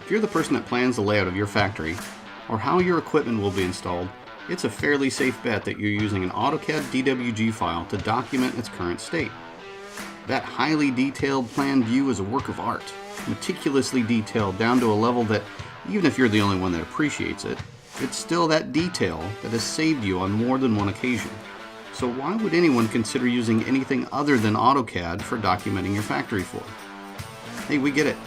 If you're the person that plans the layout of your factory, or how your equipment will be installed, it's a fairly safe bet that you're using an AutoCAD DWG file to document its current state. That highly detailed plan view is a work of art, meticulously detailed down to a level that, even if you're the only one that appreciates it, it's still that detail that has saved you on more than one occasion. So why would anyone consider using anything other than AutoCAD for documenting your factory floor? Hey, we get it.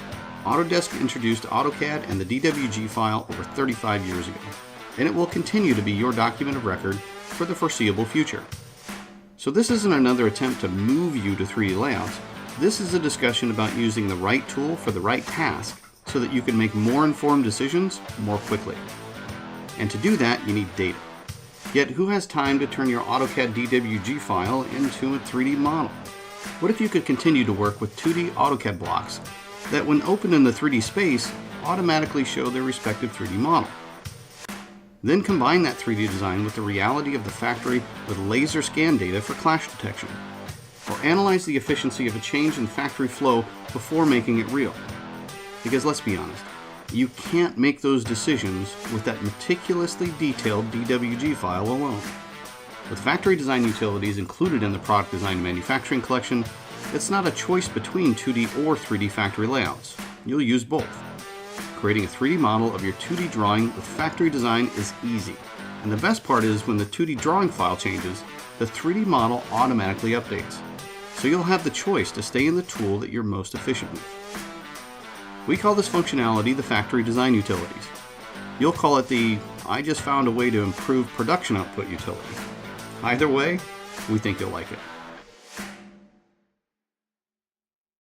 Autodesk introduced AutoCAD and the DWG file over 35 years ago, and it will continue to be your document of record for the foreseeable future. So this isn't another attempt to move you to 3D layouts. This is a discussion about using the right tool for the right task so that you can make more informed decisions more quickly. And to do that, you need data. Yet who has time to turn your AutoCAD DWG file into a 3D model? What if you could continue to work with 2D AutoCAD blocks that, when opened in the 3D space, automatically show their respective 3D model? Then combine that 3D design with the reality of the factory with laser scan data for clash detection. Or analyze the efficiency of a change in factory flow before making it real. Because let's be honest, you can't make those decisions with that meticulously detailed DWG file alone. With factory design utilities included in the Product Design and Manufacturing collection, it's not a choice between 2D or 3D factory layouts. You'll use both. Creating a 3D model of your 2D drawing with factory design is easy. And the best part is when the 2D drawing file changes, the 3D model automatically updates. So you'll have the choice to stay in the tool that you're most efficient with. We call this functionality the factory design utilities. You'll call it the I just found a way to improve production output utility. Either way, we think you'll like it.